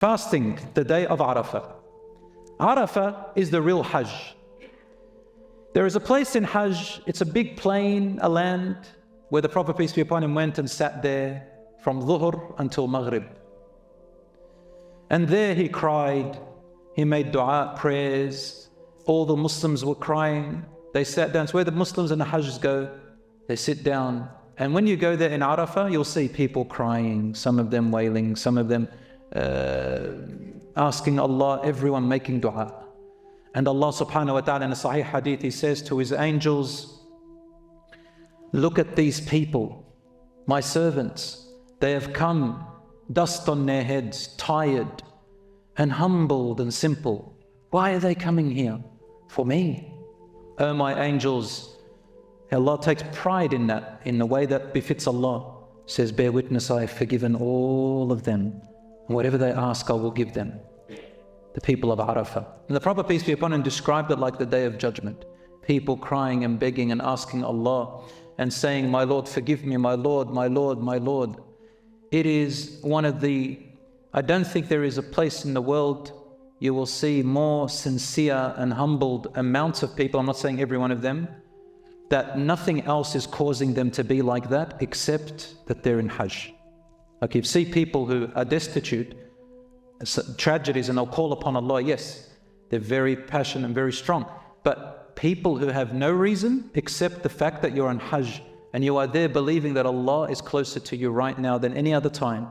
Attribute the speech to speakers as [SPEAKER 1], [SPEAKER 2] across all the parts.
[SPEAKER 1] Fasting the day of Arafah. Arafah is the real Hajj. There is a place in Hajj, it's a big plain, a land, where the Prophet, peace be upon him, went and sat there from Dhuhr until Maghrib. And there he cried, he made dua, prayers, all the Muslims were crying, they sat down. It's where the Muslims and the Hajjs go, they sit down. And when you go there in Arafah, you'll see people crying, some of them wailing, some of them asking Allah, everyone making dua. And Allah subhanahu wa ta'ala in a Sahih Hadith, He says to His angels, look at these people, my servants, they have come, dust on their heads, tired and humbled and simple. Why are they coming here? For me. Oh my angels, Allah takes pride in that, in the way that befits Allah. Says, bear witness, I have forgiven all of them. And whatever they ask, I will give them. The people of Arafah. And the Prophet, peace be upon him, described it like the day of judgment. People crying and begging and asking Allah and saying, my Lord, forgive me, my Lord, my Lord, my Lord. It is one of the, I don't think there is a place in the world you will see more sincere and humbled amounts of people, I'm not saying every one of them, that nothing else is causing them to be like that except that they're in Hajj. Like you see people who are destitute, tragedies, and they'll call upon Allah, yes, they're very passionate and very strong. But people who have no reason except the fact that you're on Hajj and you are there believing that Allah is closer to you right now than any other time,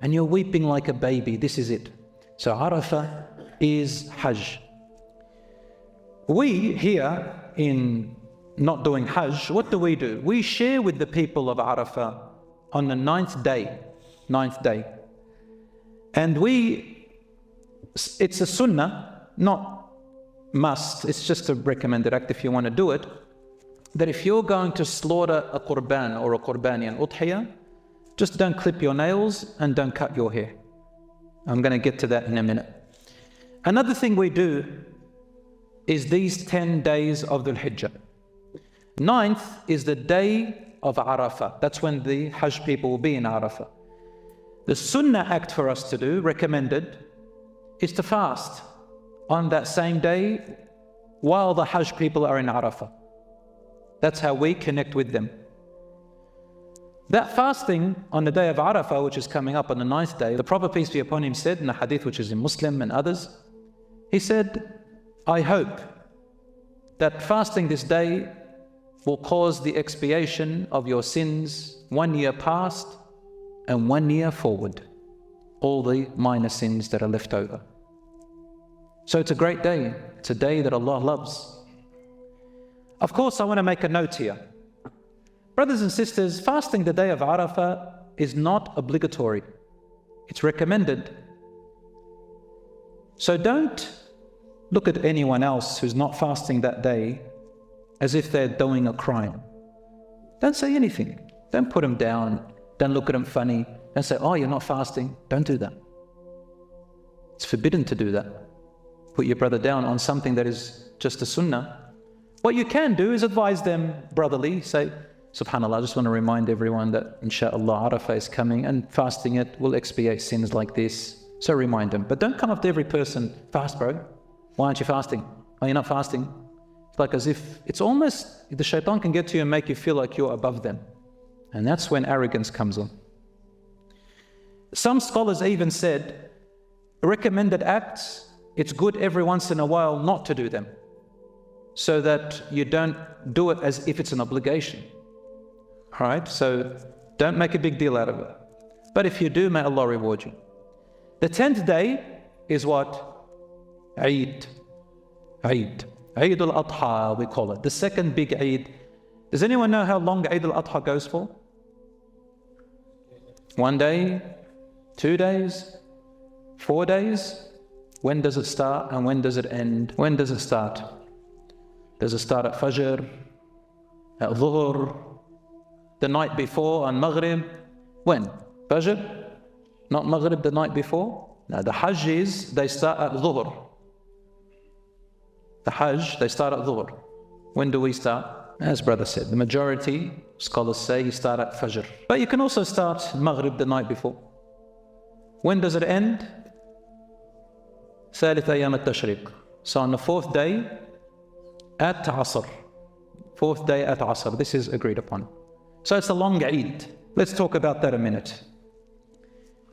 [SPEAKER 1] and you're weeping like a baby, this is it. So Arafah is Hajj. We here in not doing Hajj, what do? We share with the people of Arafah on the ninth day. And it's a sunnah, not must, it's just a recommended act if you want to do it, that if you're going to slaughter a Qurban or a Qurbani, an Udhiyah, just don't clip your nails and don't cut your hair. I'm going to get to that in a minute. Another thing we do is these 10 days of Dhul Hijjah. 9th is the day of Arafah. That's when the Hajj people will be in Arafah. The Sunnah act for us to do, recommended, is to fast on that same day while the Hajj people are in Arafah. That's how we connect with them. That fasting on the day of Arafah, which is coming up on the 9th day, the Prophet, peace be upon him, said in a hadith which is in Muslim and others, he said, I hope that fasting this day will cause the expiation of your sins 1 year past and 1 year forward, all the minor sins that are left over. So it's a great day. It's a day that Allah loves. Of course, I want to make a note here. Brothers and sisters, fasting the day of Arafah is not obligatory. It's recommended. So don't look at anyone else who's not fasting that day as if they're doing a crime. Don't say anything. Don't put them down. Don't look at them funny. Don't say, oh, you're not fasting. Don't do that. It's forbidden to do that. Put your brother down on something that is just a sunnah. What you can do is advise them brotherly. Say, subhanAllah, I just want to remind everyone that inshaAllah Arafah is coming and fasting it will expiate sins like this. So remind them. But don't come up to every person, fast bro. Why aren't you fasting? Oh, you're not fasting. It's like as if, it's almost, the shaitan can get to you and make you feel like you're above them. And that's when arrogance comes on. Some scholars even said, recommended acts, it's good every once in a while not to do them, so that you don't do it as if it's an obligation. All right, so don't make a big deal out of it. But if you do, may Allah reward you. The 10th day is what? Eid. Eid al-Adha, we call it. The second big Eid. Does anyone know how long Eid al-Adha goes for? 1 day? 2 days? 4 days? When does it start and when does it end? When does it start? Does it start at Fajr? At Dhuhr? The night before on Maghrib? When? Fajr? Not Maghrib the night before? No, the Hajj is, they start at Dhuhr. The Hajj, they start at Dhuhr. When do we start? As brother said, the majority scholars say you start at Fajr. But you can also start Maghrib the night before. When does it end? ثالث أيام التشريق. So on the fourth day at Asr. Fourth day at Asr. This is agreed upon. So it's a long Eid. Let's talk about that a minute.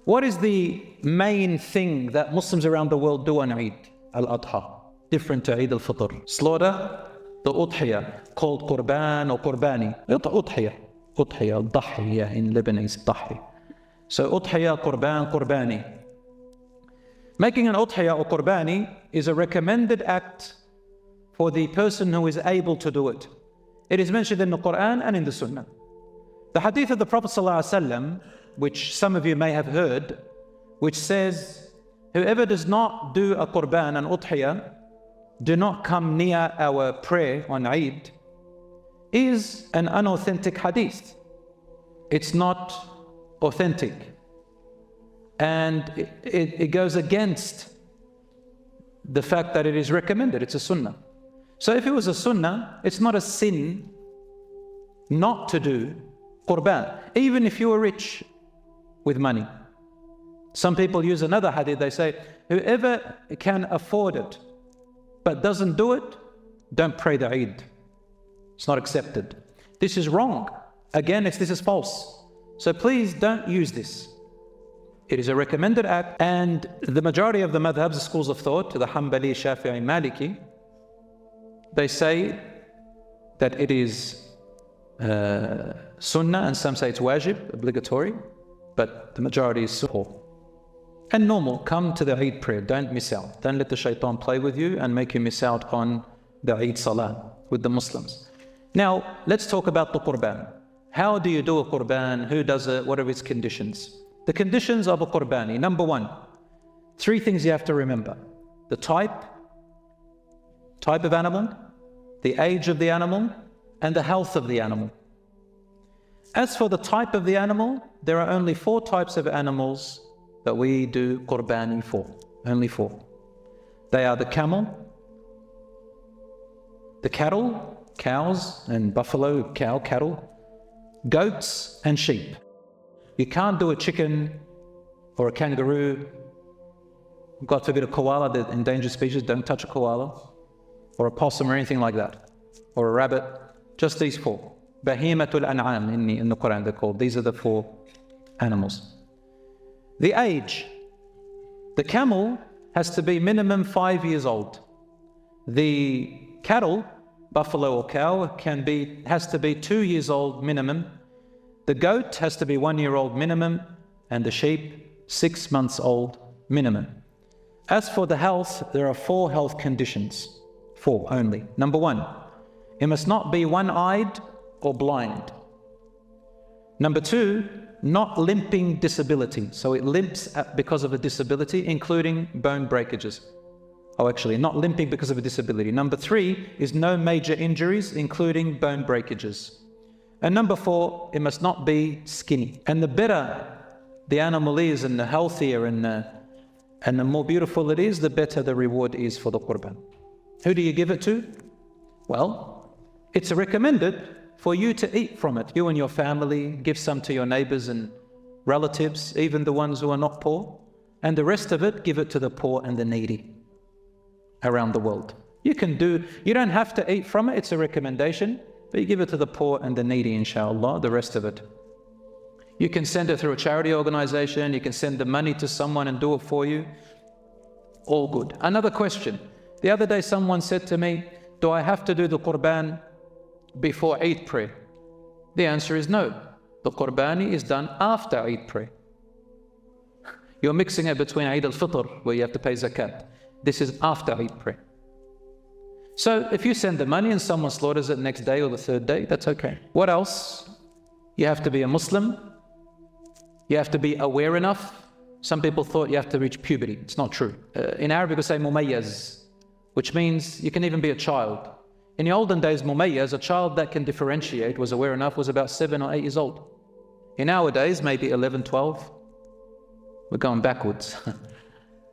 [SPEAKER 1] What is the main thing that Muslims around the world do on Eid? Al-Adha. Different to Eid al-Fitr. Slaughter the Udhiyah, called Qurban or Qurbani. Udhiyah. Udhiyah, Dhahiyah in Lebanese, Dhahi. So Udhiyah, Qurban, Qurbani. Making an Udhiyah or Qurbani is a recommended act for the person who is able to do it. It is mentioned in the Quran and in the Sunnah. The hadith of the Prophet ﷺ, which some of you may have heard, which says, whoever does not do a Qurban and Udhiyah, do not come near our prayer on Eid, is an unauthentic hadith. It's not authentic. And it goes against the fact that it is recommended. It's a sunnah. So if it was a sunnah, it's not a sin not to do Qurban, even if you are rich with money. Some people use another hadith. They say, whoever can afford it but doesn't do it, don't pray the Eid. It's not accepted. This is wrong. Again, this is false. So please don't use this. It is a recommended act, and the majority of the madhabs, the schools of thought, the Hanbali, Shafi'i, Maliki, they say that it is sunnah, and some say it's wajib, obligatory, but the majority is sunnah. And normal, come to the Eid prayer, don't miss out. Don't let the shaitan play with you and make you miss out on the Eid salah with the Muslims. Now, let's talk about the Qurban. How do you do a Qurban? Who does it? What are its conditions? The conditions of a Qurbani. Number one, three things you have to remember. The type of animal, the age of the animal, and the health of the animal. As for the type of the animal, there are only 4 types of animals that we do Qurbani for. Only 4. They are the camel, the cattle, cows and buffalo, cattle, goats and sheep. You can't do a chicken or a kangaroo, God forbid a koala, the endangered species, don't touch a koala, or a possum or anything like that, or a rabbit, just these 4. Bahimatul an'am in the Quran they're called. These are the 4 animals. The age. The camel has to be minimum 5 years old. The cattle, buffalo or cow, has to be 2 years old minimum. The goat has to be 1 year old minimum, and the sheep 6 months old minimum. As for the health, there are 4 health conditions. 4 only. Number 1, it must not be one-eyed or blind. Number 2, not limping disability. So it limps because of a disability, including bone breakages. Oh, actually, not limping because of a disability. Number 3 is no major injuries, including bone breakages. And number 4, it must not be skinny. And the better the animal is, and the healthier and the more beautiful it is, the better the reward is for the Qurban. Who do you give it to? Well, it's recommended for you to eat from it. You and your family, give some to your neighbors and relatives, even the ones who are not poor. And the rest of it, give it to the poor and the needy around the world. You don't have to eat from it, it's a recommendation, but you give it to the poor and the needy, inshallah, the rest of it. You can send it through a charity organization, you can send the money to someone and do it for you. All good. Another question. The other day someone said to me, do I have to do the Qurban before Eid prayer? The answer is no. The Qurbani is done after Eid prayer. You're mixing it between Eid al-Fitr, where you have to pay zakat. This is after Eid prayer. So if you send the money and someone slaughters it next day or the 3rd day, that's okay. What else? You have to be a Muslim. You have to be aware enough. Some people thought you have to reach puberty. It's not true. In Arabic we say mumayyaz, which means you can even be a child. In the olden days, mumayyaz, a child that can differentiate, was aware enough, was about 7 or 8 years old. In nowadays, maybe 11, 12. We're going backwards.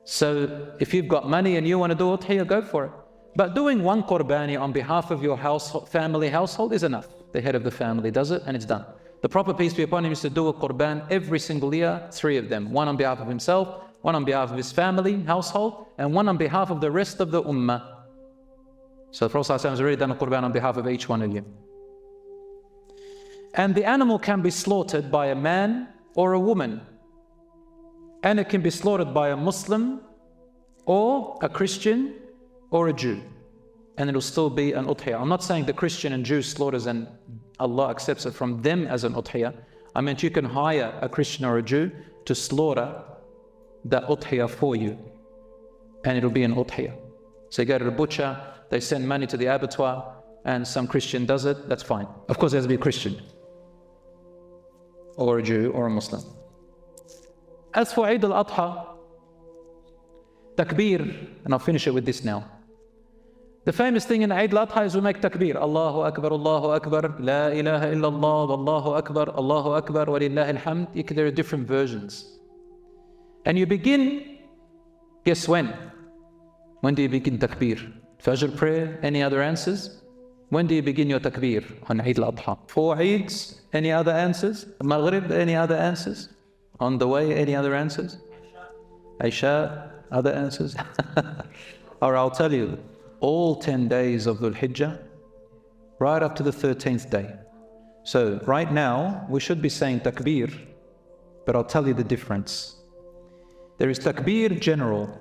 [SPEAKER 1] So if you've got money and you want to do udhiyah, go for it. But doing one Qurbani on behalf of your household is enough. The head of the family does it and it's done. The Prophet, peace be upon him, used to do a Qurban every single year, 3 of them. 1 on behalf of himself, one on behalf of his family, household, and one on behalf of the rest of the Ummah. So the Prophet ﷺ has already done a Qurban on behalf of each one of you. And the animal can be slaughtered by a man or a woman. And it can be slaughtered by a Muslim or a Christian or a Jew. And it'll still be an Udhiyah. I'm not saying the Christian and Jew slaughters and Allah accepts it from them as an Udhiyah. I meant you can hire a Christian or a Jew to slaughter the Udhiyah for you. And it'll be an Udhiyah. So you go to the butcher, they send money to the abattoir, and some Christian does it, that's fine. Of course, it has to be a Christian, or a Jew, or a Muslim. As for Eid al-Adha, Takbir, and I'll finish it with this now. The famous thing in Eid al-Adha is we make Takbir. Allahu Akbar, La ilaha illallah, Allahu Akbar, wa lillahi alhamd. There are different versions. And you begin, guess when? When do you begin Takbir? Fajr prayer, any other answers? When do you begin your Takbir on Eid al-Adha? 4 Eids, any other answers? Maghrib, any other answers? On the way, any other answers? Isha, other answers? Or I'll tell you, all 10 days of Dhul Hijjah, right up to the 13th day. So right now, we should be saying Takbir, but I'll tell you the difference. There is Takbir general,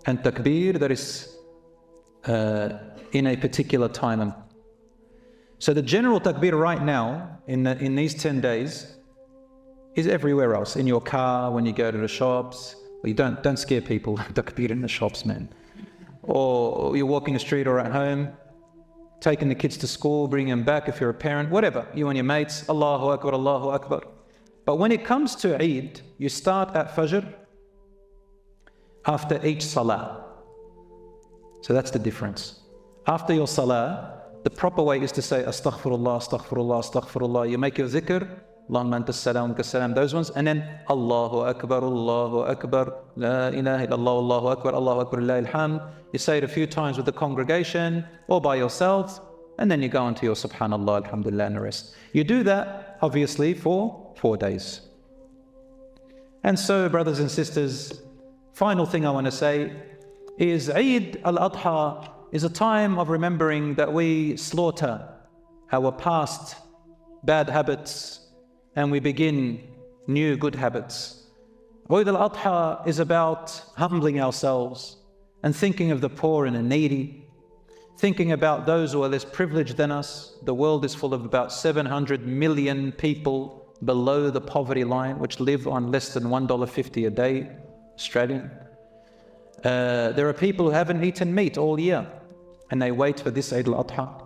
[SPEAKER 1] and Takbir that is in a particular time. So the general Takbir right now, in these 10 days, is everywhere else. In your car, when you go to the shops. Well, you don't scare people, Takbir in the shops, man. Or you're walking the street or at home, taking the kids to school, bringing them back if you're a parent, whatever. You and your mates, Allahu Akbar, Allahu Akbar. But when it comes to Eid, you start at Fajr after each Salah. So that's the difference. After your Salah, the proper way is to say Astaghfirullah, Astaghfirullah, Astaghfirullah. You make your zikr, Allahumma anta salam, kasalam, those ones, and then Allahu Akbar, La ilaha illallah, Allahu Akbar, Lillahi alhamd. You say it a few times with the congregation or by yourself, and then you go into your Subhanallah, Alhamdulillah, and the rest. You do that, obviously, for 4 days. And so, brothers and sisters, final thing I want to say is Eid al-Adha is a time of remembering that we slaughter our past bad habits and we begin new good habits. Eid al-Adha is about humbling ourselves and thinking of the poor and the needy, thinking about those who are less privileged than us. The world is full of about 700 million people below the poverty line, which live on less than $1.50 a day, Australian. There are people who haven't eaten meat all year, and they wait for this Eid al-Adha.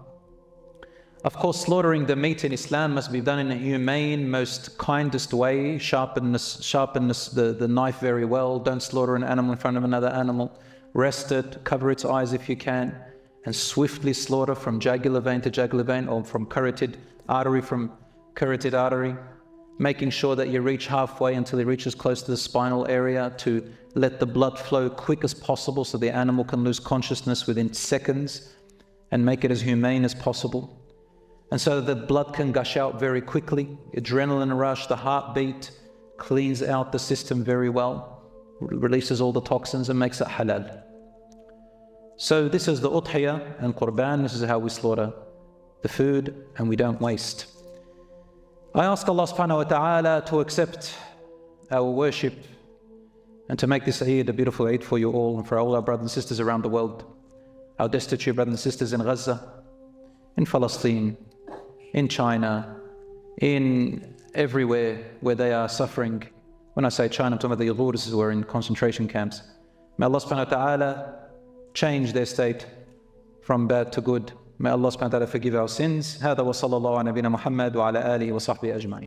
[SPEAKER 1] Of course, slaughtering the meat in Islam must be done in a humane, most kindest way. Sharpen the knife very well. Don't slaughter an animal in front of another animal. Rest it, cover its eyes if you can, and swiftly slaughter from jugular vein to jugular vein, or from carotid artery from carotid artery, making sure that you reach halfway until it reaches close to the spinal area to let the blood flow quick as possible so the animal can lose consciousness within seconds, and make it as humane as possible. And so the blood can gush out very quickly, adrenaline rush, the heartbeat, cleans out the system very well, releases all the toxins and makes it halal. So this is the Udhiyah and Qurban. This is how we slaughter the food and we don't waste. I ask Allah subhanahu wa ta'ala to accept our worship and to make this Eid a beautiful Eid for you all and for all our brothers and sisters around the world, our destitute brothers and sisters in Gaza, in Palestine, in China, in everywhere where they are suffering. When I say China, I'm talking about the Uyghurs who are in concentration camps. May Allah subhanahu wa ta'ala change their state from bad to good. May Allah subhanahu wa ta'ala forgive our sins. هذا وصلى الله على نبينا محمد وعلى آله وصحبه أجمعين.